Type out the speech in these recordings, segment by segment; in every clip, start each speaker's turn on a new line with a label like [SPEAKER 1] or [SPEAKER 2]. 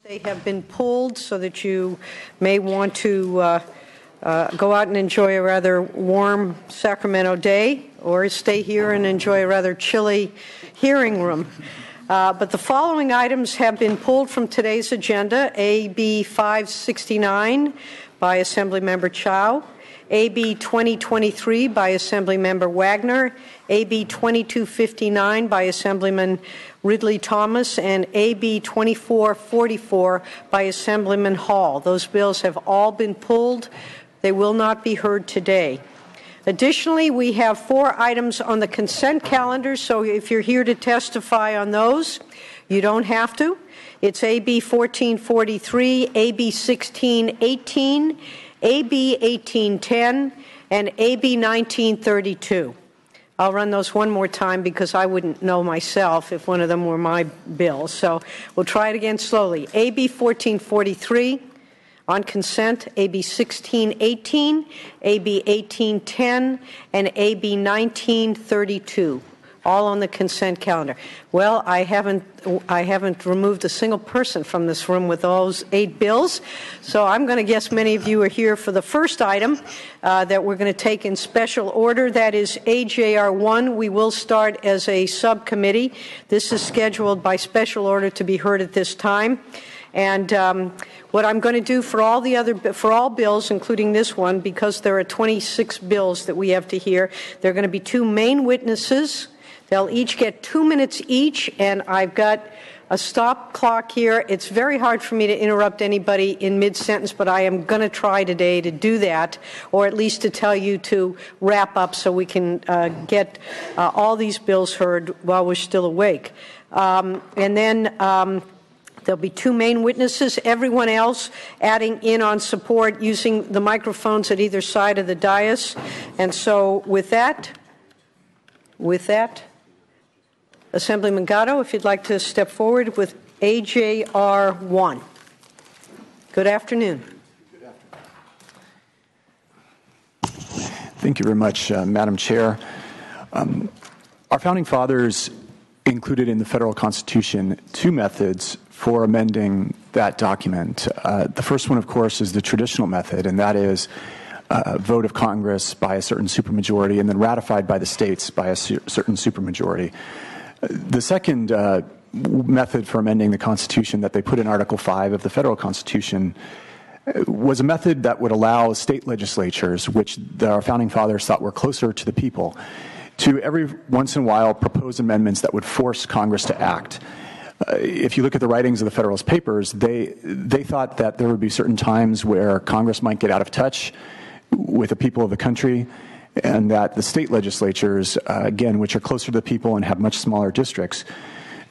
[SPEAKER 1] They have been pulled so that you may want to go out and enjoy a rather warm Sacramento day, or stay here and enjoy a rather chilly hearing room. But the following items have been pulled from today's agenda: AB 569 by Assemblymember Chow, AB 2023 by Assemblymember Wagner, AB 2259 by Assemblyman Ridley Thomas, and AB 2444 by Assemblyman Hall. Those bills have all been pulled. They will not be heard today. Additionally, we have 4 items on the consent calendar, so if you're here to testify on those, you don't have to. It's AB 1443, AB 1618, AB 1810, and AB 1932. I'll run those one more time because I wouldn't know myself if one of them were my bills. So we'll try it again slowly. AB 1443 on consent, AB 1618, AB 1810, and AB 1932. All on the consent calendar. Well, I haven't removed a single person from this room with those 8 bills, so I'm going to guess many of you are here for the first item that we're going to take in special order. That is AJR-1. We will start as a subcommittee. This is scheduled by special order to be heard at this time. And what I'm going to do for all bills, including this one, because there are 26 bills that we have to hear, there are going to be 2 main witnesses. They'll each get 2 minutes each, and I've got a stop clock here. It's very hard for me to interrupt anybody in mid-sentence, but I am going to try today to do that, or at least to tell you to wrap up so we can get all these bills heard while we're still awake. And then there'll be 2 main witnesses, everyone else adding in on support using the microphones at either side of the dais. And so with that, Assemblyman Gatto, if you'd like to step forward with AJR-1. Good afternoon.
[SPEAKER 2] Thank you very much, Madam Chair. Our founding fathers included in the federal Constitution 2 methods for amending that document. The first one, of course, is the traditional method, and that is a vote of Congress by a certain supermajority and then ratified by the states by a certain supermajority. The second method for amending the Constitution that they put in Article 5 of the federal Constitution was a method that would allow state legislatures, which our founding fathers thought were closer to the people, to every once in a while propose amendments that would force Congress to act. If you look at the writings of the Federalist Papers, they thought that there would be certain times where Congress might get out of touch with the people of the country, and that the state legislatures, again, which are closer to the people and have much smaller districts,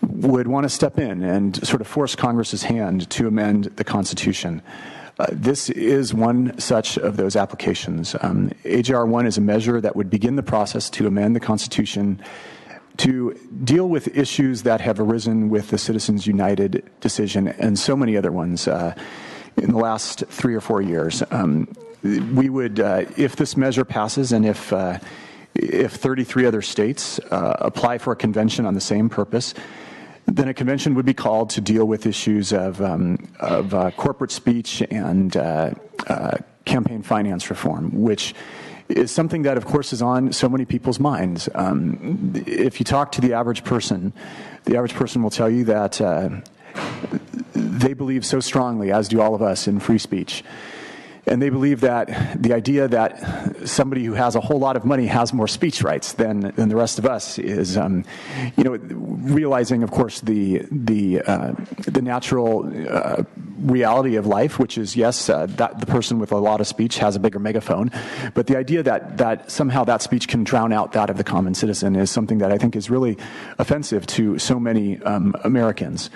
[SPEAKER 2] would want to step in and sort of force Congress's hand to amend the Constitution. This is one such of those applications. AJR-1 is a measure that would begin the process to amend the Constitution to deal with issues that have arisen with the Citizens United decision and so many other ones in the last 3 or 4 years. We would, if this measure passes and if 33 other states apply for a convention on the same purpose, then a convention would be called to deal with issues of corporate speech and campaign finance reform, which is something that, of course, is on so many people's minds. If you talk to the average person will tell you that they believe so strongly, as do all of us, in free speech. And they believe that the idea that somebody who has a whole lot of money has more speech rights than the rest of us is, realizing, of course, the natural reality of life, which is, yes, that the person with a lot of speech has a bigger megaphone, but the idea that somehow that speech can drown out that of the common citizen is something that I think is really offensive to so many Americans.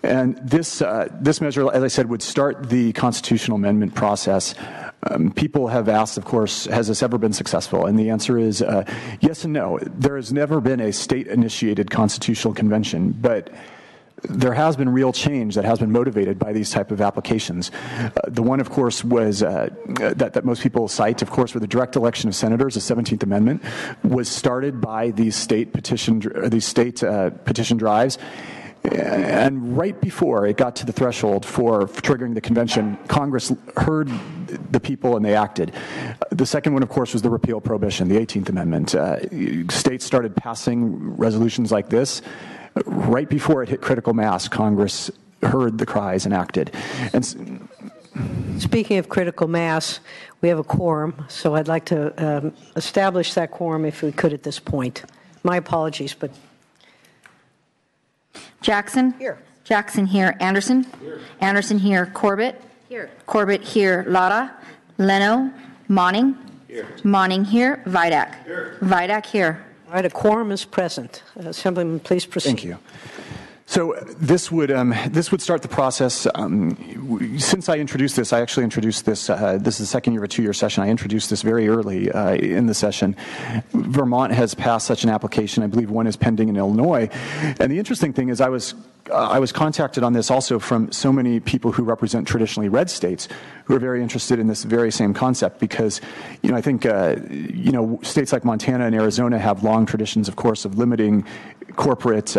[SPEAKER 2] And this measure, as I said, would start the constitutional amendment process. People have asked, of course, has this ever been successful? And the answer is yes and no. There has never been a state-initiated constitutional convention, but there has been real change that has been motivated by these type of applications. The one, of course, was that most people cite, of course, were the direct election of senators. The 17th Amendment was started by these state petition drives. And right before it got to the threshold for triggering the convention, Congress heard the people and they acted. The second one, of course, was the repeal prohibition, the 18th Amendment. States started passing resolutions like this. Right before it hit critical mass, Congress heard the cries and acted. And
[SPEAKER 1] speaking of critical mass, we have a quorum, so I'd like to establish that quorum if we could at this point. My apologies, but...
[SPEAKER 3] Jackson?
[SPEAKER 1] Here.
[SPEAKER 3] Jackson here. Anderson?
[SPEAKER 4] Here.
[SPEAKER 3] Anderson here. Corbett?
[SPEAKER 4] Here.
[SPEAKER 3] Corbett here. Lotta? Leno? Monning?
[SPEAKER 4] Here.
[SPEAKER 3] Monning here. Vidak?
[SPEAKER 4] Here.
[SPEAKER 3] Vidak here.
[SPEAKER 1] All right, a quorum is present. Assemblyman, please proceed.
[SPEAKER 2] Thank you. So this would start the process. Since I introduced this, I actually introduced this. This is the second year of a two-year session. I introduced this very early in the session. Vermont has passed such an application. I believe one is pending in Illinois. And the interesting thing is, I was contacted on this also from so many people who represent traditionally red states who are very interested in this very same concept because, I think, states like Montana and Arizona have long traditions, of course, of limiting corporate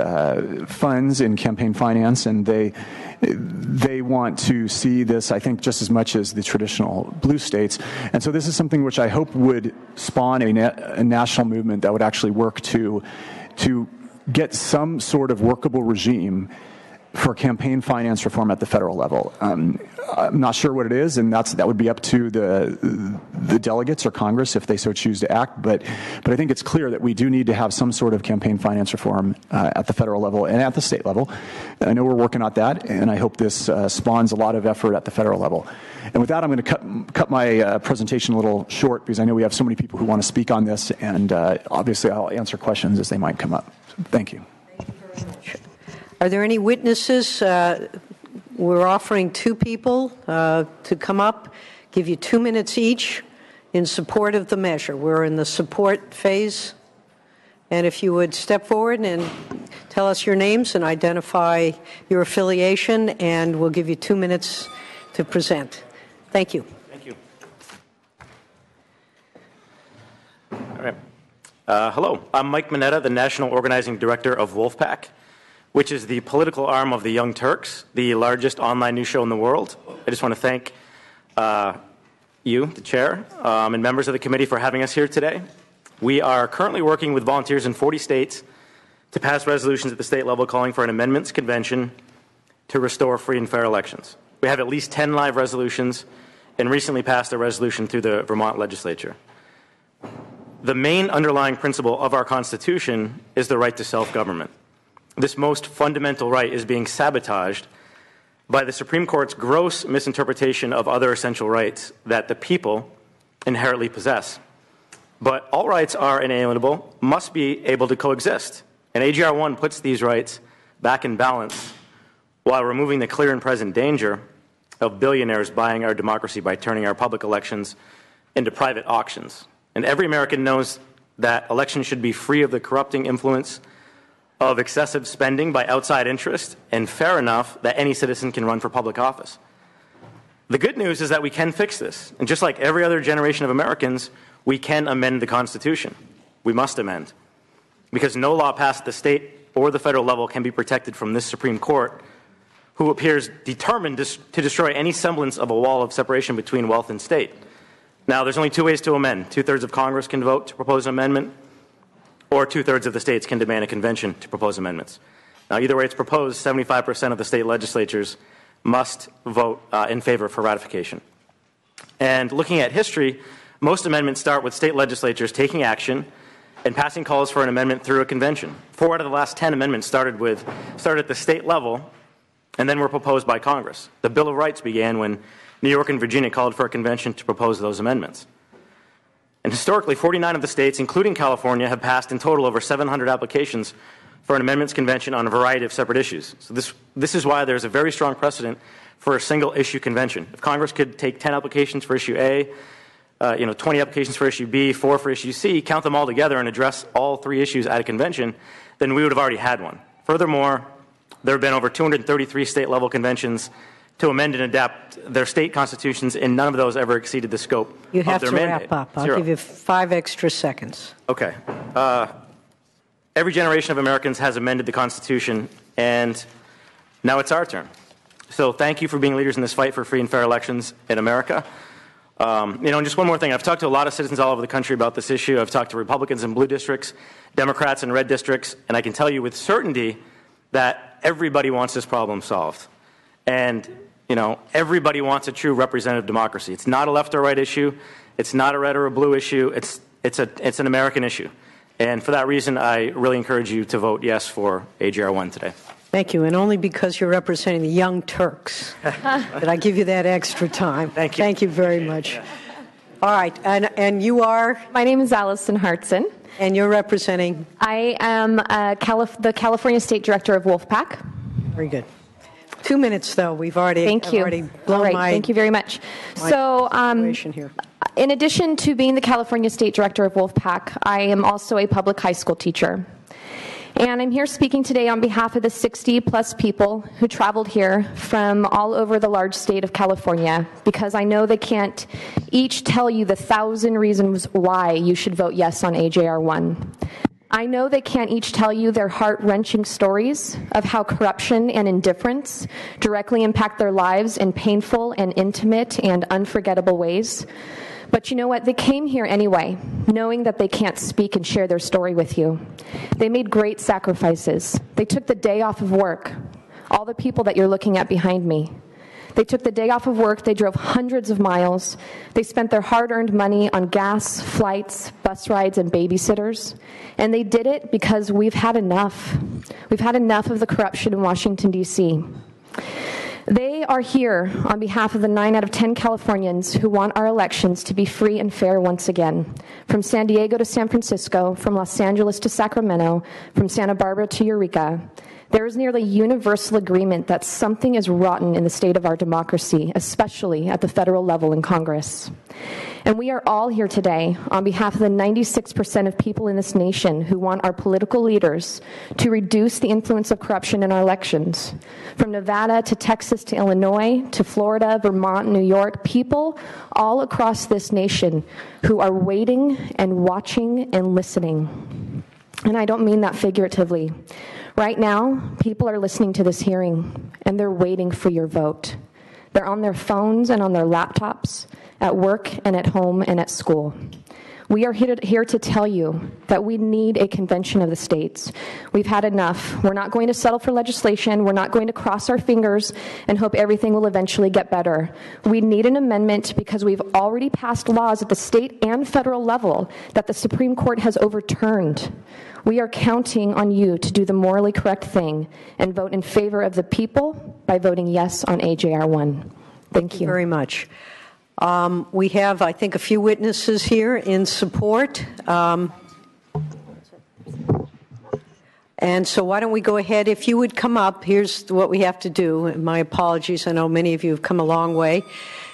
[SPEAKER 2] funds in campaign finance, and they want to see this, I think, just as much as the traditional blue states. And so this is something which I hope would spawn a national movement that would actually work to get some sort of workable regime for campaign finance reform at the federal level. I'm not sure what it is, and that would be up to the delegates or Congress if they so choose to act. But I think it's clear that we do need to have some sort of campaign finance reform at the federal level and at the state level. I know we're working on that, and I hope this spawns a lot of effort at the federal level. And with that, I'm going to cut my presentation a little short because I know we have so many people who want to speak on this, and obviously I'll answer questions as they might come up. So, thank you.
[SPEAKER 1] Are there any witnesses? We're offering two people to come up, give you 2 minutes each in support of the measure. We're in the support phase. And if you would step forward and tell us your names and identify your affiliation, and we'll give you 2 minutes to present. Thank you.
[SPEAKER 4] Thank you. All right. Hello. I'm Mike Mineta, the National Organizing Director of Wolf-Pac, which is the political arm of the Young Turks, the largest online news show in the world. I just want to thank you, the chair, and members of the committee for having us here today. We are currently working with volunteers in 40 states to pass resolutions at the state level calling for an amendments convention to restore free and fair elections. We have at least 10 live resolutions and recently passed a resolution through the Vermont legislature. The main underlying principle of our Constitution is the right to self-government. This most fundamental right is being sabotaged by the Supreme Court's gross misinterpretation of other essential rights that the people inherently possess. But all rights are inalienable, must be able to coexist. And AJR-1 puts these rights back in balance while removing the clear and present danger of billionaires buying our democracy by turning our public elections into private auctions. And every American knows that elections should be free of the corrupting influence of excessive spending by outside interest and fair enough that any citizen can run for public office. The good news is that we can fix this. And just like every other generation of Americans, we can amend the Constitution. We must amend. Because no law passed at the state or the federal level can be protected from this Supreme Court, who appears determined to destroy any semblance of a wall of separation between wealth and state. Now, there's only two ways to amend. 2/3 of Congress can vote to propose an amendment, or 2/3 of the states can demand a convention to propose amendments. Now, either way it's proposed, 75% of the state legislatures must vote in favor for ratification. And looking at history, most amendments start with state legislatures taking action and passing calls for an amendment through a convention. 4 out of the last 10 amendments started at the state level and then were proposed by Congress. The Bill of Rights began when New York and Virginia called for a convention to propose those amendments. And historically, 49 of the states, including California, have passed in total over 700 applications for an amendments convention on a variety of separate issues. So this is why there's a very strong precedent for a single issue convention. If Congress could take 10 applications for issue A, 20 applications for issue B, 4 for issue C, count them all together and address all 3 issues at a convention, then we would have already had one. Furthermore, there have been over 233 state-level conventions to amend and adapt their state constitutions, and none of those ever exceeded the scope of their mandate.
[SPEAKER 1] You have to wrap up. I'll give you 5 extra seconds.
[SPEAKER 4] Okay. Every generation of Americans has amended the Constitution and now it's our turn. So thank you for being leaders in this fight for free and fair elections in America. And just one more thing. I've talked to a lot of citizens all over the country about this issue. I've talked to Republicans in blue districts, Democrats in red districts, and I can tell you with certainty that everybody wants this problem solved. And, everybody wants a true representative democracy. It's not a left or right issue. It's not a red or a blue issue. It's an American issue. And for that reason, I really encourage you to vote yes for AJR-1 today.
[SPEAKER 1] Thank you, and only because you're representing the Young Turks did I give you that extra time.
[SPEAKER 4] Thank you.
[SPEAKER 1] Thank you very much. Yeah. All right, and you are?
[SPEAKER 5] My name is Allison Hartson.
[SPEAKER 1] And you're representing?
[SPEAKER 5] I am the California State Director of Wolf-Pac.
[SPEAKER 1] Very good. 2 minutes, though. We've already blown
[SPEAKER 5] All right, thank you very much. So,
[SPEAKER 1] here.
[SPEAKER 5] In addition to being the California State Director of Wolf-Pac, I am also a public high school teacher. And I'm here speaking today on behalf of the 60-plus people who traveled here from all over the large state of California, because I know they can't each tell you the 1,000 reasons why you should vote yes on AJR-1. I know they can't each tell you their heart-wrenching stories of how corruption and indifference directly impact their lives in painful and intimate and unforgettable ways. But you know what? They came here anyway, knowing that they can't speak and share their story with you. They made great sacrifices. They took the day off of work, all the people that you're looking at behind me. They took the day off of work, they drove hundreds of miles, they spent their hard-earned money on gas, flights, bus rides, and babysitters. And they did it because we've had enough. We've had enough of the corruption in Washington, D.C. They are here on behalf of the 9 out of 10 Californians who want our elections to be free and fair once again. From San Diego to San Francisco, from Los Angeles to Sacramento, from Santa Barbara to Eureka, there is nearly universal agreement that something is rotten in the state of our democracy, especially at the federal level in Congress. And we are all here today on behalf of the 96% of people in this nation who want our political leaders to reduce the influence of corruption in our elections. From Nevada to Texas to Illinois to Florida, Vermont, New York, people all across this nation who are waiting and watching and listening. And I don't mean that figuratively. Right now, people are listening to this hearing, and they're waiting for your vote. They're on their phones and on their laptops, at work and at home and at school. We are here to tell you that we need a convention of the states. We've had enough. We're not going to settle for legislation. We're not going to cross our fingers and hope everything will eventually get better. We need an amendment because we've already passed laws at the state and federal level that the Supreme Court has overturned. We are counting on you to do the morally correct thing and vote in favor of the people by voting yes on AJR-1. Thank you
[SPEAKER 1] very much. We have, I think, a few witnesses here in support. And so why don't we go ahead. If you would come up, here's what we have to do. My apologies. I know many of you have come a long way.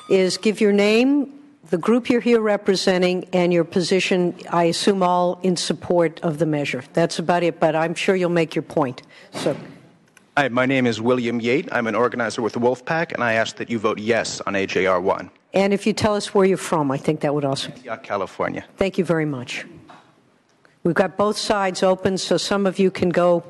[SPEAKER 1] Is give your name, the group you're here representing, and your position, I assume all in support of the measure. That's about it, but I'm sure you'll make your point. So.
[SPEAKER 6] Hi, my name is William Yate. I'm an organizer with the Wolf-Pac, and I ask that you vote yes on AJR-1.
[SPEAKER 1] And if you tell us where you're from, I think that would also.
[SPEAKER 6] California.
[SPEAKER 1] Thank you very much. We've got both sides open, so some of you can go.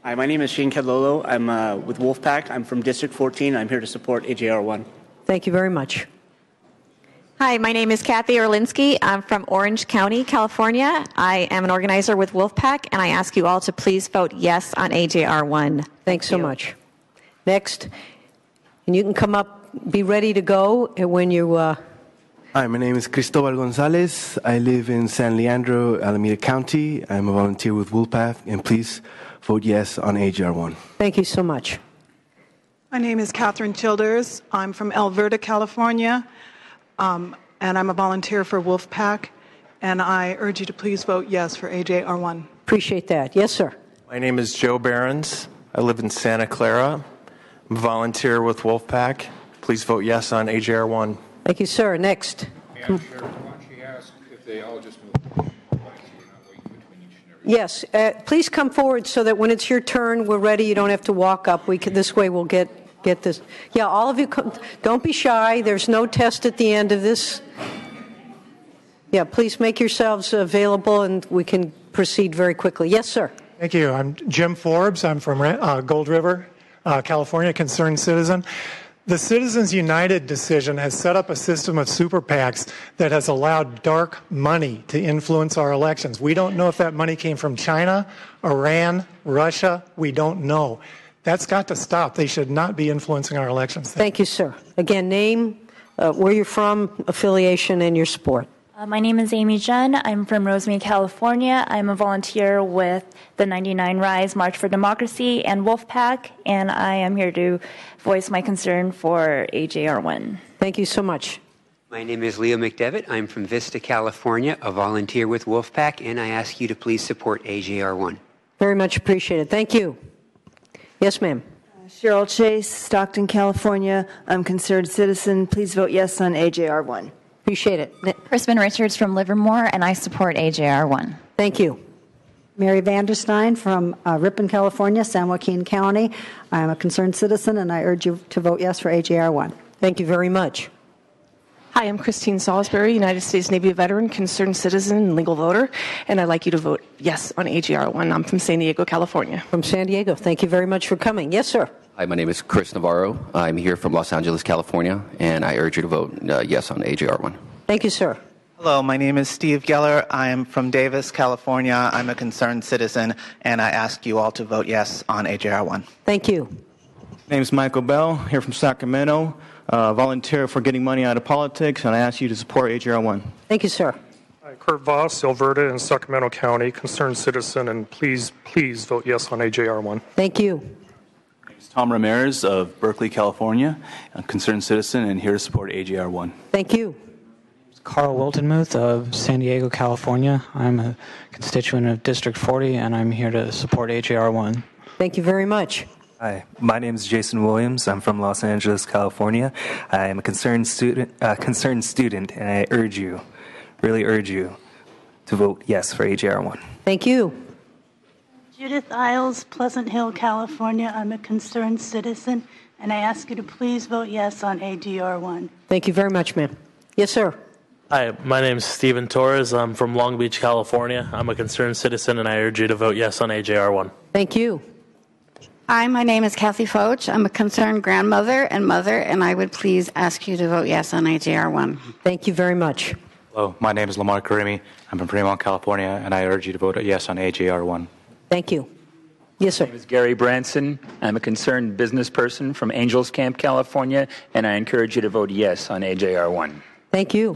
[SPEAKER 7] Hi, my name is Shane Kedlolo. I'm with Wolf-Pac. I'm from District 14. I'm here to support AJR-1.
[SPEAKER 1] Thank you very much.
[SPEAKER 8] Hi, my name is Kathy Orlinsky. I'm from Orange County, California. I am an organizer with Wolf-Pac, and I ask you all to please vote yes on AJR-1.
[SPEAKER 1] Thanks so much. Next, and you can come up, be ready to go when you...
[SPEAKER 9] Hi, my name is Cristobal Gonzalez. I live in San Leandro, Alameda County. I'm a volunteer with Wolf-Pac, and please vote yes on AJR-1.
[SPEAKER 1] Thank you so much.
[SPEAKER 10] My name is Catherine Childers. I'm from Alberta, California. And I'm a volunteer for Wolf-Pac, and I urge you to please vote yes for AJR-1.
[SPEAKER 1] Appreciate that. Yes, sir.
[SPEAKER 11] My name is Joe Behrens. I live in Santa Clara. I'm a volunteer with Wolf-Pac. Please vote yes on AJR-1.
[SPEAKER 1] Thank you, sir. Next.
[SPEAKER 12] Madam Chair, why don't you ask if they all just move?
[SPEAKER 1] Yes, please come forward so that when it's your turn, we're ready. You don't have to walk up. This way we'll get this. Yeah, all of you, don't be shy. There's no test at the end of this. Yeah, please make yourselves available and we can proceed very quickly. Yes, sir.
[SPEAKER 13] Thank you. I'm Jim Forbes. I'm from Gold River, California, concerned citizen. The Citizens United decision has set up a system of super PACs that has allowed dark money to influence our elections. We don't know if that money came from China, Iran, Russia. We don't know. That's got to stop. They should not be influencing our elections.
[SPEAKER 1] Thank you, sir. Again, name, where you're from, affiliation, and your sport.
[SPEAKER 14] My name is Amy Jen. I'm from Rosemead, California. I'm a volunteer with the 99 Rise March for Democracy and Wolf-Pac, and I am here to voice my concern for AJR-1.
[SPEAKER 1] Thank you so much.
[SPEAKER 15] My name is Leo McDevitt. I'm from Vista, California, a volunteer with Wolf-Pac, and I ask you to please support AJR-1.
[SPEAKER 1] Very much appreciated. Thank you. Yes, ma'am.
[SPEAKER 16] Cheryl Chase, Stockton, California. I'm concerned citizen. Please vote yes on AJR-1.
[SPEAKER 1] Appreciate it.
[SPEAKER 17] Crispin Richards from Livermore, and I support AJR-1.
[SPEAKER 1] Thank you.
[SPEAKER 18] Mary Vanderstein from Ripon, California, San Joaquin County. I am a concerned citizen, and I urge you to vote yes for AJR-1.
[SPEAKER 1] Thank you very much.
[SPEAKER 19] Hi, I'm Christine Salisbury, United States Navy veteran, concerned citizen, and legal voter, and I'd like you to vote yes on AJR-1. I'm from San Diego, California.
[SPEAKER 1] From San Diego. Thank you very much for coming. Yes, sir.
[SPEAKER 20] Hi, my name is Chris Navarro. I'm here from Los Angeles, California, and I urge you to vote yes on AJR-1.
[SPEAKER 1] Thank you, sir.
[SPEAKER 21] Hello, my name is Steve Geller. I am from Davis, California. I'm a concerned citizen, and I ask you all to vote yes on AJR-1.
[SPEAKER 1] Thank you.
[SPEAKER 22] My name is Michael Bell, here from Sacramento, volunteer for getting money out of politics, and I ask you to support AJR-1.
[SPEAKER 1] Thank you, sir.
[SPEAKER 23] Hi, Kurt Voss, Alberta in Sacramento County, concerned citizen, and please vote yes on AJR-1.
[SPEAKER 1] Thank you.
[SPEAKER 24] Tom Ramirez of Berkeley, California, a concerned citizen and here to support AJR-1.
[SPEAKER 1] Thank you.
[SPEAKER 25] Carl Wiltonmuth of San Diego, California. I'm a constituent of District 40, and I'm here to support AJR-1.
[SPEAKER 1] Thank you very much.
[SPEAKER 26] Hi, my name is Jason Williams. I'm from Los Angeles, California. I am a concerned student, and I really urge you, to vote yes for AJR-1.
[SPEAKER 1] Thank you.
[SPEAKER 27] Judith Isles, Pleasant Hill, California. I'm a concerned citizen, and I ask you to please vote yes on AJR-1.
[SPEAKER 1] Thank you very much, ma'am. Yes, sir.
[SPEAKER 28] Hi, my name is Steven Torres. I'm from Long Beach, California. I'm a concerned citizen, and I urge you to vote yes on AJR-1.
[SPEAKER 1] Thank you.
[SPEAKER 29] Hi, my name is Kathy Foch. I'm a concerned grandmother and mother, and I would please ask you to vote yes on AJR-1.
[SPEAKER 1] Thank you very much.
[SPEAKER 30] Hello, my name is Lamar Karimi. I'm from Fremont, California, and I urge you to vote yes on AJR-1.
[SPEAKER 1] Thank you. Yes, sir.
[SPEAKER 31] My name is Gary Branson. I'm a concerned business person from Angels Camp, California, and I encourage you to vote yes on AJR-1.
[SPEAKER 1] Thank you.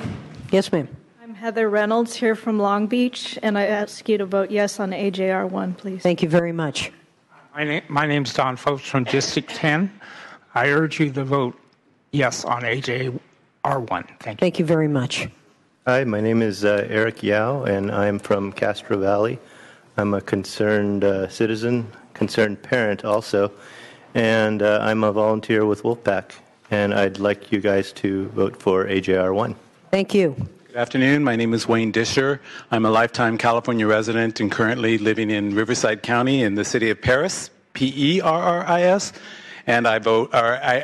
[SPEAKER 1] Yes, ma'am.
[SPEAKER 32] I'm Heather Reynolds here from Long Beach, and I ask you to vote yes on AJR-1, please.
[SPEAKER 1] Thank you very much.
[SPEAKER 33] My name's Don Foch from District 10. I urge you to vote yes on AJR-1. Thank you.
[SPEAKER 1] Thank you very much.
[SPEAKER 34] Hi, my name is Eric Yao, and I'm from Castro Valley. I'm a concerned citizen, concerned parent also, and I'm a volunteer with Wolf-Pac, and I'd like you guys to vote for AJR-1.
[SPEAKER 1] Thank you.
[SPEAKER 35] Good afternoon. My name is Wayne Disher. I'm a lifetime California resident and currently living in Riverside County in the city of Paris, P-E-R-R-I-S, and I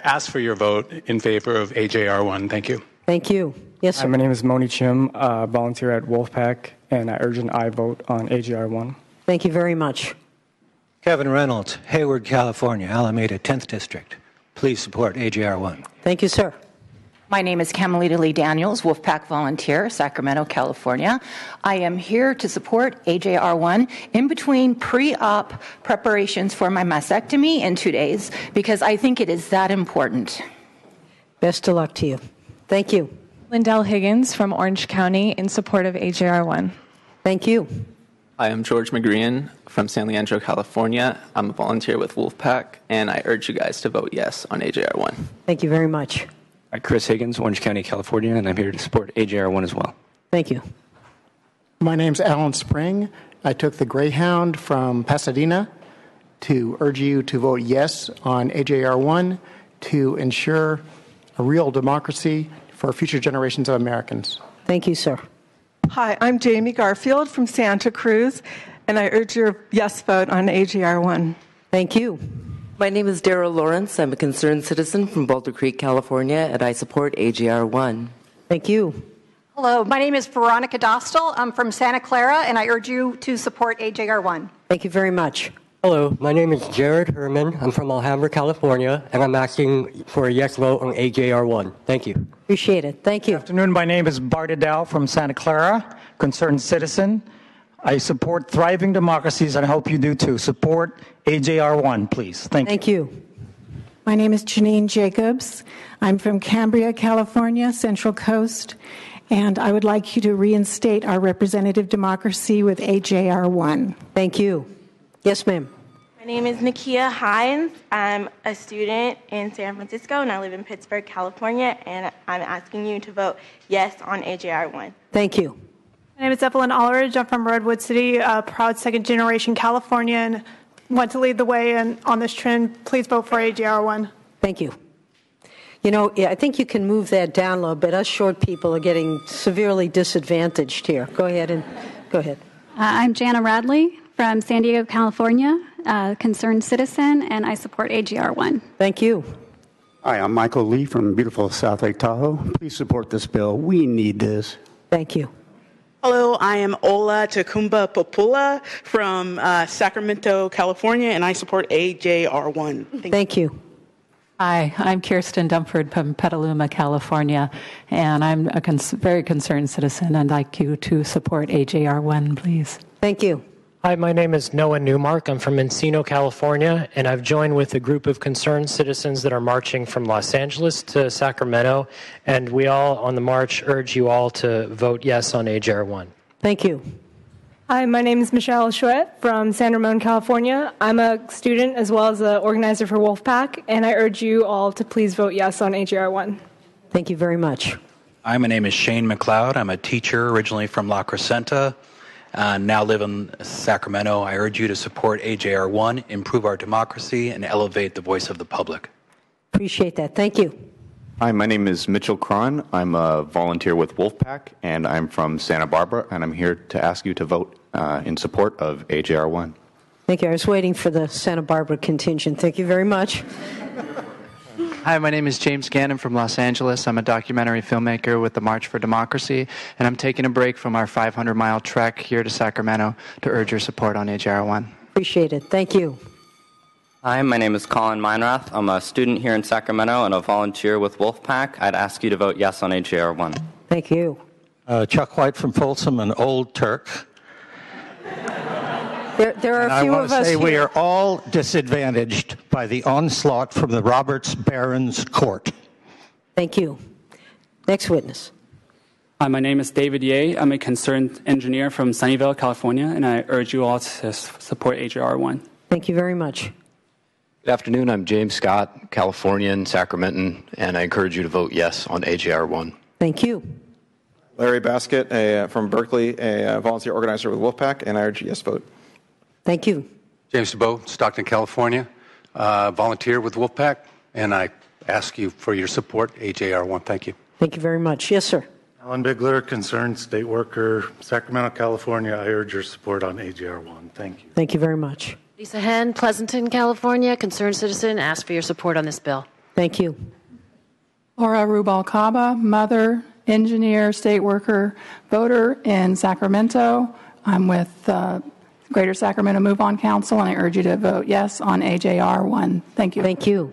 [SPEAKER 35] ask for your vote in favor of AJR-1. Thank you.
[SPEAKER 1] Thank you. Yes, sir.
[SPEAKER 36] Hi, my name is Moni Chim, volunteer at Wolf-Pac, and I urge an aye vote on AJR-1.
[SPEAKER 1] Thank you very much.
[SPEAKER 37] Kevin Reynolds, Hayward, California, Alameda, 10th District. Please support AJR-1.
[SPEAKER 1] Thank you, sir.
[SPEAKER 38] My name is Camelita Lee Daniels, Wolf-Pac volunteer, Sacramento, California. I am here to support AJR-1 in between pre-op preparations for my mastectomy in 2 days because I think it is that important.
[SPEAKER 1] Best of luck to you. Thank you.
[SPEAKER 39] Lindell Higgins from Orange County in support of AJR-1.
[SPEAKER 1] Thank you.
[SPEAKER 40] I am George McGrean from San Leandro, California. I'm a volunteer with Wolf-Pac, and I urge you guys to vote yes on AJR-1.
[SPEAKER 1] Thank you very much.
[SPEAKER 41] Hi, Chris Higgins, Orange County, California, and I'm here to support AJR-1 as well.
[SPEAKER 1] Thank you.
[SPEAKER 42] My name's Alan Spring. I took the Greyhound from Pasadena to urge you to vote yes on AJR-1 to ensure a real democracy for future generations of Americans.
[SPEAKER 1] Thank you, sir.
[SPEAKER 43] Hi, I'm Jamie Garfield from Santa Cruz, and I urge your yes vote on AJR-1.
[SPEAKER 1] Thank you.
[SPEAKER 44] My name is Daryl Lawrence. I'm a concerned citizen from Boulder Creek, California, and I support AJR-1.
[SPEAKER 1] Thank you.
[SPEAKER 2] Hello, my name is Veronica Dostal. I'm from Santa Clara, and I urge you to support AJR-1.
[SPEAKER 1] Thank you very much.
[SPEAKER 3] Hello, my name is Jared Herman. I'm from Alhambra, California, and I'm asking for a yes vote on AJR-1. Thank you.
[SPEAKER 1] Appreciate it. Thank you.
[SPEAKER 4] Good afternoon. My name is Bart Adao from Santa Clara, concerned citizen. I support thriving democracies, and I hope you do too. Support AJR-1, please. Thank you.
[SPEAKER 1] Thank you.
[SPEAKER 5] My name is Janine Jacobs. I'm from Cambria, California, Central Coast, and I would like you to reinstate our representative democracy with AJR-1.
[SPEAKER 1] Thank you. Yes, ma'am.
[SPEAKER 6] My name is Nakia Hines. I'm a student in San Francisco, and I live in Pittsburgh, California, and I'm asking you to vote yes on AJR-1.
[SPEAKER 1] Thank you.
[SPEAKER 32] My name is Evelyn Ulrich. I'm from Redwood City, a proud second-generation Californian. Want to lead the way on this trend. Please vote for AJR-1.
[SPEAKER 1] Thank you. You know, I think you can move that down a little bit. Us short people are getting severely disadvantaged here. Go ahead.
[SPEAKER 7] I'm Jana Radley from San Diego, California, concerned citizen, and I support AJR-1.
[SPEAKER 1] Thank you.
[SPEAKER 8] Hi, I'm Michael Lee from beautiful South Lake Tahoe. Please support this bill. We need this.
[SPEAKER 1] Thank you.
[SPEAKER 9] Hello, I am Ola Takumba Popula from Sacramento, California, and I support AJR-1.
[SPEAKER 1] Thank you.
[SPEAKER 10] Hi, I'm Kirsten Dumford from Petaluma, California, and I'm a very concerned citizen. I'd like you to support AJR-1, please.
[SPEAKER 1] Thank you.
[SPEAKER 11] Hi, my name is Noah Newmark. I'm from Encino, California, and I've joined with a group of concerned citizens that are marching from Los Angeles to Sacramento, and we all on the march urge you all to vote yes on AJR-1.
[SPEAKER 1] Thank you.
[SPEAKER 32] Hi, my name is Michelle Chouette from San Ramon, California. I'm a student as well as an organizer for Wolf-Pac, and I urge you all to please vote yes on AJR-1.
[SPEAKER 1] Thank you very much.
[SPEAKER 12] Hi, my name is Shane McLeod. I'm a teacher originally from La Crescenta, now live in Sacramento. I urge you to support AJR-1, improve our democracy, and elevate the voice of the public.
[SPEAKER 1] Appreciate that. Thank you.
[SPEAKER 13] Hi, my name is Mitchell Cron. I'm a volunteer with Wolf-Pac, and I'm from Santa Barbara, and I'm here to ask you to vote in support of AJR-1.
[SPEAKER 1] Thank you. I was waiting for the Santa Barbara contingent. Thank you very much.
[SPEAKER 14] Hi, my name is James Gannon from Los Angeles. I'm a documentary filmmaker with the March for Democracy, and I'm taking a break from our 500-mile trek here to Sacramento to urge your support on AJR-1.
[SPEAKER 1] Appreciate it. Thank you.
[SPEAKER 15] Hi, my name is Colin Meinrath. I'm a student here in Sacramento and a volunteer with Wolf-Pac. I'd ask you to vote yes on AJR-1.
[SPEAKER 1] Thank you.
[SPEAKER 16] Chuck White from Folsom, an old Turk.
[SPEAKER 1] There are a few of us here.
[SPEAKER 16] I want to say we are all disadvantaged by the onslaught from the Roberts Barons Court.
[SPEAKER 1] Thank you. Next witness.
[SPEAKER 17] Hi, my name is David Ye. I'm a concerned engineer from Sunnyvale, California, and I urge you all to support AJR-1.
[SPEAKER 1] Thank you very much.
[SPEAKER 18] Good afternoon. I'm James Scott, Californian, Sacramentan, and I encourage you to vote yes on AJR-1.
[SPEAKER 1] Thank you.
[SPEAKER 19] Larry Baskett from Berkeley, a volunteer organizer with Wolf-Pac, and I urge yes vote.
[SPEAKER 1] Thank you.
[SPEAKER 20] James DeBoe, Stockton, California, volunteer with Wolf-Pac, and I ask you for your support, AJR-1. Thank you.
[SPEAKER 1] Thank you very much. Yes, sir.
[SPEAKER 21] Alan Bigler, concerned state worker, Sacramento, California. I urge your support on AJR-1. Thank you.
[SPEAKER 1] Thank you very much.
[SPEAKER 22] Lisa Henn, Pleasanton, California, concerned citizen. Ask for your support on this bill.
[SPEAKER 1] Thank you.
[SPEAKER 23] Laura Rubalcaba, mother, engineer, state worker, voter in Sacramento. I'm with Greater Sacramento Move On Council, and I urge you to vote yes on AJR-1. Thank you.
[SPEAKER 1] Thank you.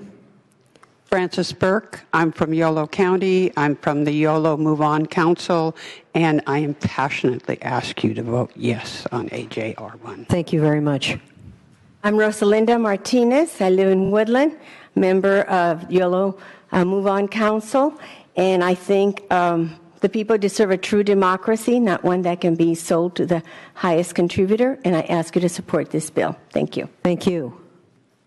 [SPEAKER 24] Frances Burke. I'm from Yolo County. I'm from the Yolo Move On Council, and I am passionately ask you to vote yes on AJR-1.
[SPEAKER 1] Thank you very much.
[SPEAKER 25] I'm Rosalinda Martinez. I live in Woodland, member of Yolo Move On Council, and I think the people deserve a true democracy, not one that can be sold to the highest contributor, and I ask you to support this bill. Thank you.
[SPEAKER 1] Thank you.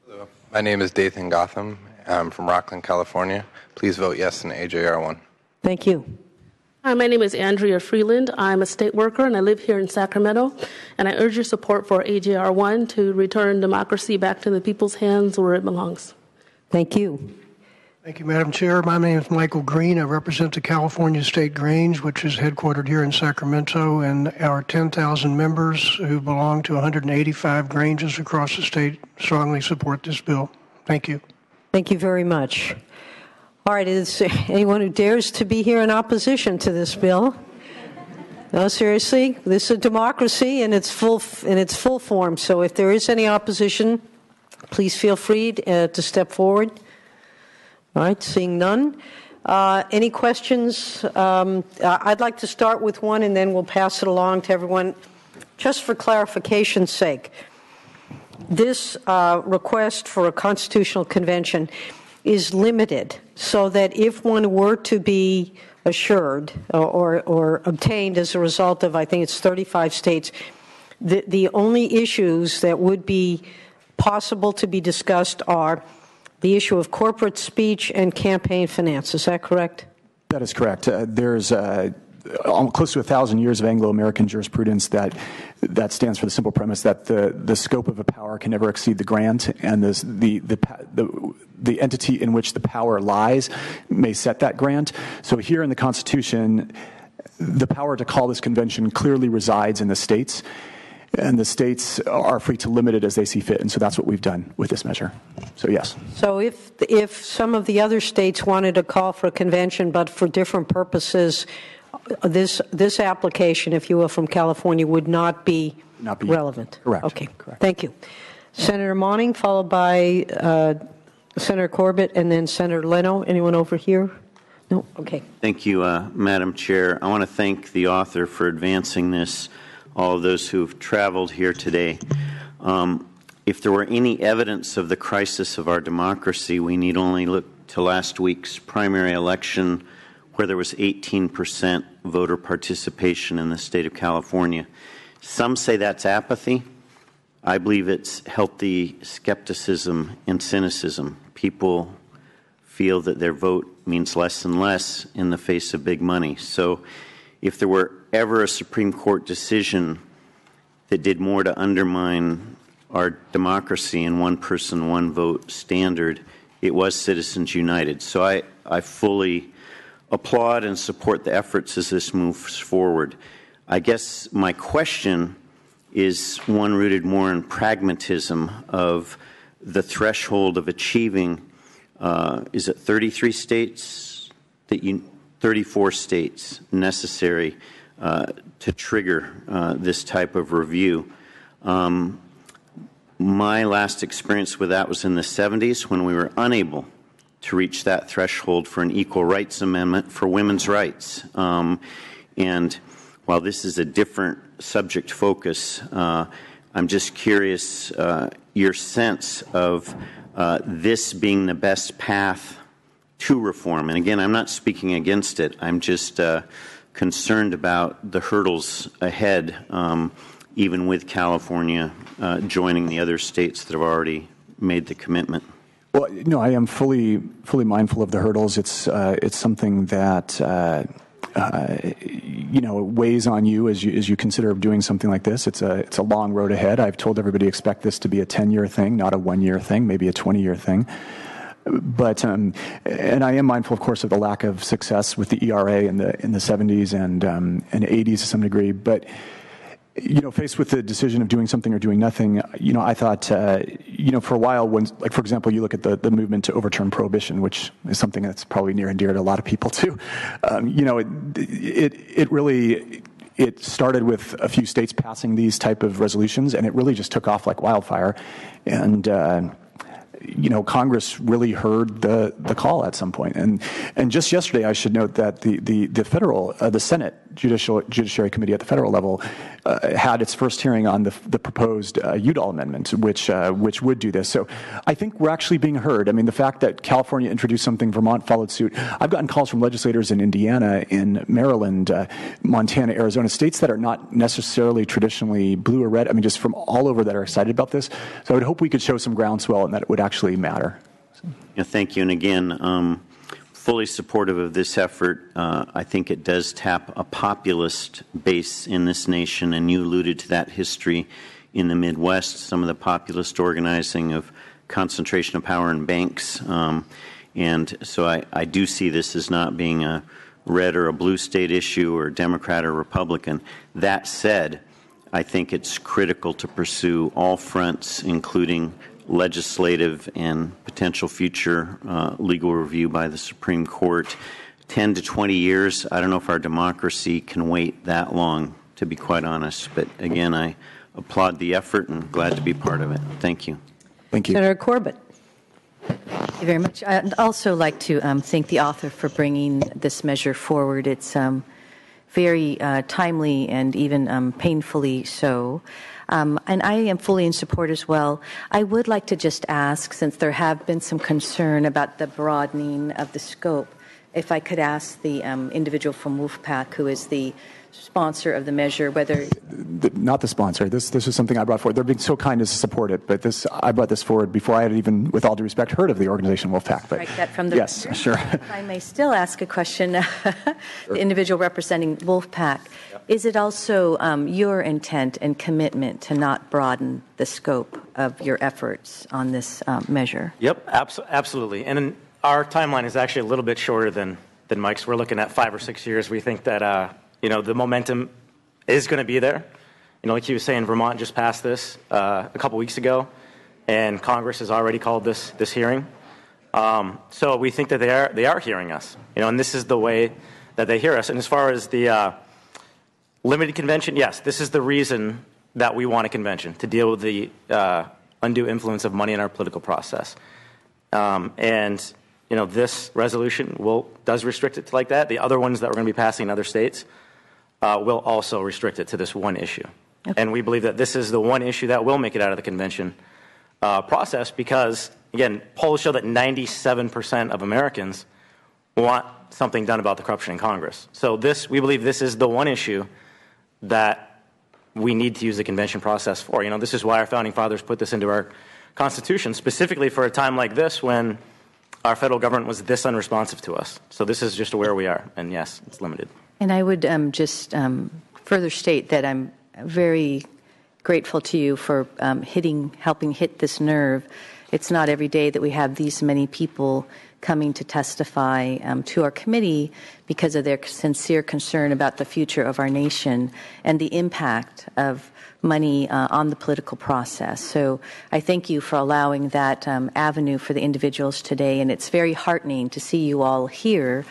[SPEAKER 45] Hello. My name is Dathan Gotham. I'm from Rockland, California. Please vote yes on AJR-1.
[SPEAKER 1] Thank you.
[SPEAKER 46] Hi, my name is Andrea Freeland. I'm a state worker, and I live here in Sacramento, and I urge your support for AJR-1 to return democracy back to the people's hands where it belongs.
[SPEAKER 1] Thank you.
[SPEAKER 47] Thank you, Madam Chair. My name is Michael Green. I represent the California State Grange, which is headquartered here in Sacramento, and our 10,000 members who belong to 185 Granges across the state strongly support this bill. Thank you.
[SPEAKER 1] Thank you very much. All right, is anyone who dares to be here in opposition to this bill? No, seriously, this is a democracy in its full form. So if there is any opposition, please feel free to step forward. All right, seeing none. Any questions? I'd like to start with one, and then we'll pass it along to everyone. Just for clarification's sake, this request for a constitutional convention is limited so that if one were to be assured or obtained as a result of, I think it's 35 states, the only issues that would be possible to be discussed are the issue of corporate speech and campaign finance. Is that correct?
[SPEAKER 2] That is correct. There's close to 1,000 years of Anglo-American jurisprudence that stands for the simple premise that the scope of a power can never exceed the grant, and the entity in which the power lies may set that grant. So here in the Constitution, the power to call this convention clearly resides in the states, and the states are free to limit it as they see fit, and so that's what we've done with this measure. So yes.
[SPEAKER 1] So if some of the other states wanted to call for a convention but for different purposes, this application, if you will, from California would not be relevant?
[SPEAKER 2] Correct.
[SPEAKER 1] Okay.
[SPEAKER 2] Correct.
[SPEAKER 1] Thank you. Senator Monning, followed by Senator Corbett, and then Senator Leno. Anyone over here? No? Okay.
[SPEAKER 3] Thank you, Madam Chair. I want to thank the author for advancing this, all of those who have traveled here today. If there were any evidence of the crisis of our democracy, we need only look to last week's primary election, where there was 18% voter participation in the state of California. Some say that's apathy. I believe it's healthy skepticism and cynicism. People feel that their vote means less and less in the face of big money. So if there were ever a Supreme Court decision that did more to undermine our democracy and one person, one vote standard, it was Citizens United. So I fully applaud and support the efforts as this moves forward. I guess my question is one rooted more in pragmatism of the threshold of achieving, is it 33 states, 34 states necessary to trigger this type of review. My last experience with that was in the 70s when we were unable to reach that threshold for an equal rights amendment for women's rights. And while this is a different subject focus, I'm just curious your sense of this being the best path to reform. And again, I'm not speaking against it. I'm just concerned about the hurdles ahead, even with California joining the other states that have already made the commitment.
[SPEAKER 2] Well, no, I am fully mindful of the hurdles. It's something that weighs on you as you consider doing something like this. It's a long road ahead. I've told everybody expect this to be a 10-year thing, not a 1-year thing, maybe a 20-year thing. But and I am mindful, of course, of the lack of success with the ERA in the 70s and 80s to some degree. But faced with the decision of doing something or doing nothing, I thought, for a while, when, like, for example, you look at the movement to overturn prohibition, which is something that's probably near and dear to a lot of people too. It really started with a few states passing these type of resolutions, and it really just took off like wildfire. And Congress really heard the call at some point. And just yesterday, I should note that the Senate Judiciary Committee at the federal level had its first hearing on the proposed Udall amendment, which would do this. So I think we're actually being heard. I mean, the fact that California introduced something, Vermont followed suit. I've gotten calls from legislators in Indiana, in Maryland, Montana, Arizona, states that are not necessarily traditionally blue or red. I mean, just from all over that are excited about this. So I would hope we could show some groundswell and that it would actually matter.
[SPEAKER 3] Yeah, thank you. And again, fully supportive of this effort. I think it does tap a populist base in this nation, and you alluded to that history in the Midwest, some of the populist organizing of concentration of power in banks. And so I do see this as not being a red or a blue state issue or Democrat or Republican. That said, I think it's critical to pursue all fronts, including legislative and potential future legal review by the Supreme Court, 10 to 20 years. I don't know if our democracy can wait that long, to be quite honest. But again, I applaud the effort and glad to be part of it. Thank you.
[SPEAKER 2] Thank you.
[SPEAKER 1] Senator Corbett.
[SPEAKER 4] Thank you very much. I'd also like to thank the author for bringing this measure forward. It's very timely and even painfully so. And I am fully in support as well. I would like to just ask, since there have been some concern about the broadening of the scope, if I could ask the individual from Wolf-Pac, who is the sponsor of the measure, whether...
[SPEAKER 2] Not the sponsor. This is something I brought forward. They're being so kind as to support it, but I brought this forward before I had even, with all due respect, heard of the organization Wolf-Pac.
[SPEAKER 4] But that from the
[SPEAKER 2] yes,
[SPEAKER 4] record.
[SPEAKER 2] Sure.
[SPEAKER 4] If I may still ask a question, the individual representing Wolf-Pac, is it also your intent and commitment to not broaden the scope of your efforts on this measure?
[SPEAKER 5] Yep, absolutely. And our timeline is actually a little bit shorter than Mike's. We're looking at 5 or 6 years. We think that the momentum is going to be there. Like he was saying, Vermont just passed this a couple weeks ago, and Congress has already called this hearing. So we think that they are hearing us. And this is the way that they hear us. And as far as the limited convention, yes, this is the reason that we want a convention, to deal with the undue influence of money in our political process. And this resolution does restrict it like that. The other ones that we're going to be passing in other states will also restrict it to this one issue. Okay. And we believe that this is the one issue that will make it out of the convention process because, again, polls show that 97% of Americans want something done about the corruption in Congress. So we believe this is the one issue that we need to use the convention process for. This is why our founding fathers put this into our Constitution, specifically for a time like this when our federal government was this unresponsive to us. So this is just where we are, and yes, it's limited.
[SPEAKER 4] And I would just further state that I'm very grateful to you for helping hit this nerve. It's not every day that we have these many people coming to testify to our committee because of their sincere concern about the future of our nation and the impact of money on the political process. So I thank you for allowing that avenue for the individuals today, and it's very heartening to see you all here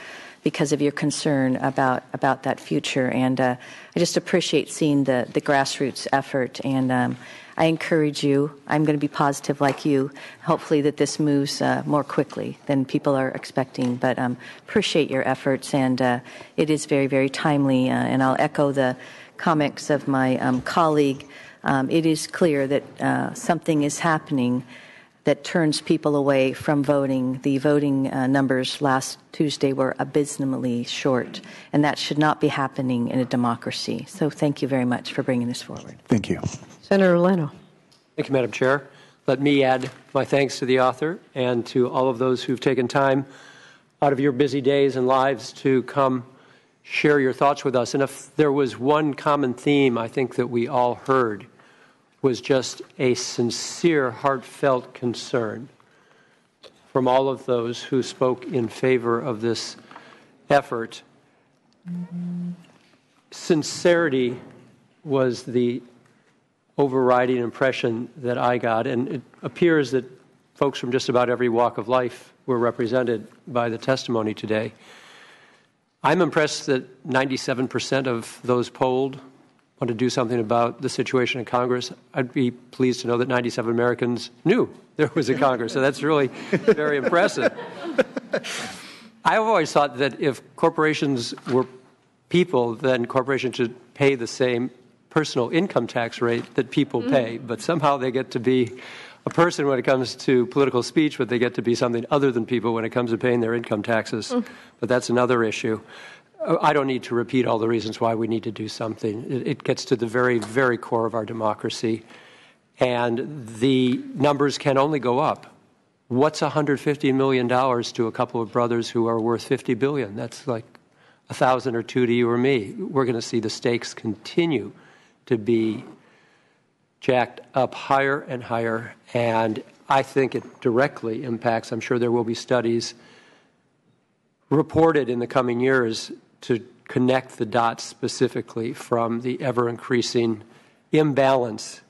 [SPEAKER 4] because of your concern about that future. And I just appreciate seeing the grassroots effort, and I encourage you, I'm going to be positive like you, hopefully that this moves more quickly than people are expecting, but appreciate your efforts, and it is very, very timely, and I'll echo the comments of my colleague. It is clear that something is happening that turns people away from voting. The voting numbers last Tuesday were abysmally short, and that should not be happening in a democracy. So thank you very much for bringing this forward.
[SPEAKER 2] Thank you.
[SPEAKER 1] Senator Leno.
[SPEAKER 6] Thank you, Madam Chair. Let me add my thanks to the author and to all of those who've taken time out of your busy days and lives to come share your thoughts with us. And if there was one common theme I think that we all heard was just a sincere, heartfelt concern from all of those who spoke in favor of this effort. Sincerity was the overriding impression that I got, and it appears that folks from just about every walk of life were represented by the testimony today. I'm impressed that 97% of those polled want to do something about the situation in Congress. I'd be pleased to know that 97 Americans knew there was a Congress, so that's really very impressive. I've always thought that if corporations were people, then corporations should pay the same personal income tax rate that people pay, but somehow they get to be a person when it comes to political speech, but they get to be something other than people when it comes to paying their income taxes. But that's another issue. I don't need to repeat all the reasons why we need to do something. It gets to the very, very core of our democracy, and the numbers can only go up. What's $150 million to a couple of brothers who are worth $50 billion? That's like 1,000 or 2 to you or me. We're going to see the stakes continue to be jacked up higher and higher, and I think it directly impacts, I'm sure there will be studies reported in the coming years to connect the dots specifically from the ever-increasing imbalance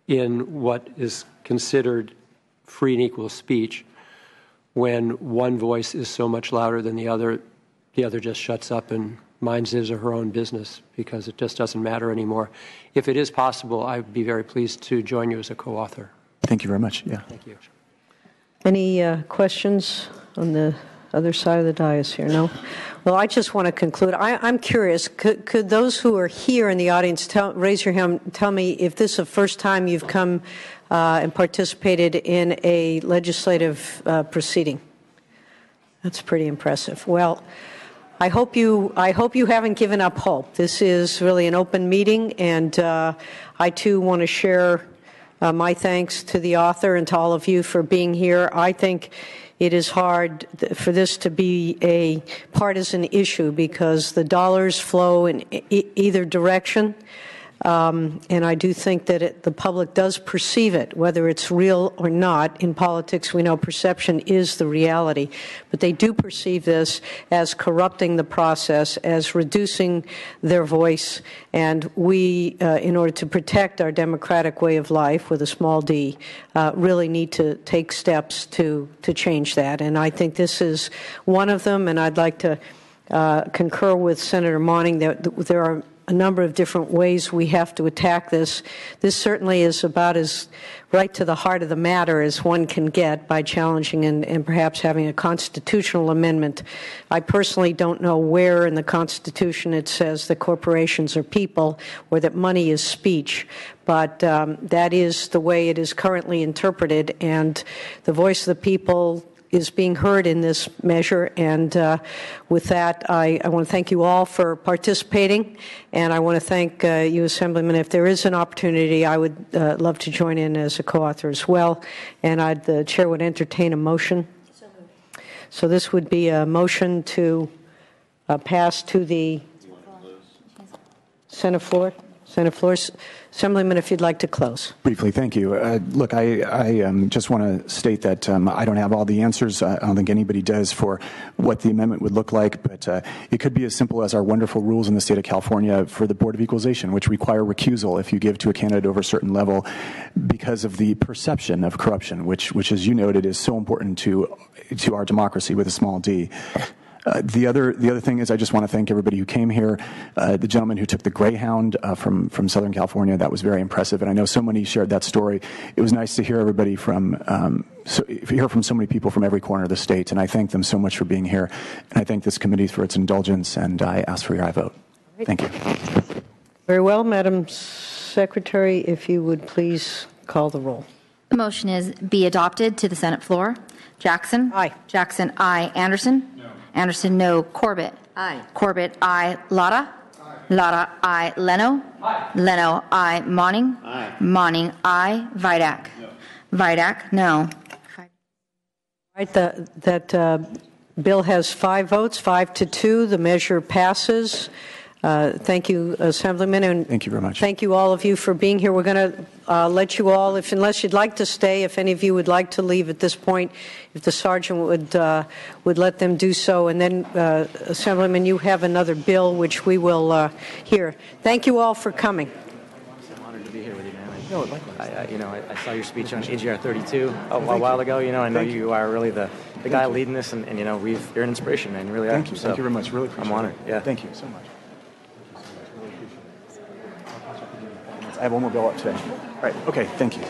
[SPEAKER 6] in what is considered free and equal speech when one voice is so much louder than the other the other just shuts up and minds his or her own business because it just doesn't matter anymore. If it is possible, I would be very pleased to join you as a co-author.
[SPEAKER 2] Thank you very much. Yeah.
[SPEAKER 6] Thank you.
[SPEAKER 1] Any questions on the other side of the dais here? No? Well, I just want to conclude. I'm curious, could those who are here in the audience raise your hand, tell me if this is the first time you've come and participated in a legislative proceeding? That's pretty impressive. Well, I hope you haven't given up hope. This is really an open meeting, and I too want to share my thanks to the author and to all of you for being here. I think it is hard for this to be a partisan issue because the dollars flow in either direction. And I do think that the public does perceive it, whether it's real or not. In politics, we know perception is the reality. But they do perceive this as corrupting the process, as reducing their voice. And we, in order to protect our democratic way of life with a small d, really need to take steps to change that. And I think this is one of them. And I'd like to concur with Senator Monning that there are a number of different ways we have to attack this. This certainly is about as right to the heart of the matter as one can get by challenging and perhaps having a constitutional amendment. I personally don't know where in the Constitution it says that corporations are people or that money is speech, but that is the way it is currently interpreted, and the voice of the people is being heard in this measure. And with that, I want to thank you all for participating, and I want to thank you, Assemblyman. If there is an opportunity, I would love to join in as a co-author as well, and the Chair would entertain a motion. So this would be a motion to pass to the Senate floor. Assemblyman, if you'd like to close.
[SPEAKER 2] Briefly, thank you. Look, I just want to state that I don't have all the answers. I don't think anybody does for what the amendment would look like, but it could be as simple as our wonderful rules in the state of California for the Board of Equalization, which require recusal if you give to a candidate over a certain level because of the perception of corruption, which as you noted, is so important to our democracy with a small d. The other thing is I just want to thank everybody who came here. The gentleman who took the Greyhound from Southern California, that was very impressive, and I know so many shared that story. It was nice to hear everybody hear from so many people from every corner of the state, and I thank them so much for being here, and I thank this committee for its indulgence, and I ask for your aye vote. Thank you.
[SPEAKER 1] Very well, Madam Secretary, if you would please call the roll.
[SPEAKER 7] The motion is be adopted to the Senate floor. Jackson?
[SPEAKER 1] Aye.
[SPEAKER 7] Jackson, aye. Anderson?
[SPEAKER 21] No.
[SPEAKER 7] Anderson, no. Corbett?
[SPEAKER 1] Aye.
[SPEAKER 7] Corbett, aye. Lotta? Aye. Lotta, aye. Leno?
[SPEAKER 21] Aye.
[SPEAKER 7] Leno, aye. Monning?
[SPEAKER 21] Aye.
[SPEAKER 7] Monning, aye. Vidak?
[SPEAKER 21] No.
[SPEAKER 7] Vidak, no.
[SPEAKER 1] Right, that bill has 5 votes, 5-2. The measure passes. Thank you, Assemblyman, and
[SPEAKER 2] thank you very much.
[SPEAKER 1] Thank you all of you for being here. We're going to let you all, unless you'd like to stay, if any of you would like to leave at this point, if the sergeant would let them do so, and then Assemblyman, you have another bill which we will hear. Thank you all for coming.
[SPEAKER 5] I'm honored to be here with you, man. No, likewise. I saw your speech on AJR-32 a while ago. I know you are really the guy leading this, and you're an inspiration, man. You really are.
[SPEAKER 2] Thank you. Thank you very much. Really appreciate it.
[SPEAKER 5] I'm honored. Yeah.
[SPEAKER 2] Thank you so much. I have one more bill up today. All right. Okay. Thank you.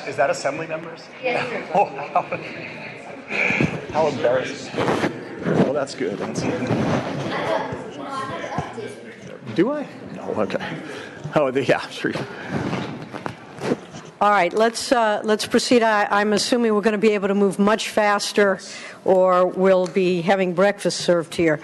[SPEAKER 2] Is that assembly members?
[SPEAKER 7] Yes.
[SPEAKER 2] Oh, how embarrassing. Well, that's good. That's good. Do I? No. Okay. Oh, yeah, sure.
[SPEAKER 1] All right, let's proceed. I'm assuming we're going to be able to move much faster, or we'll be having breakfast served here.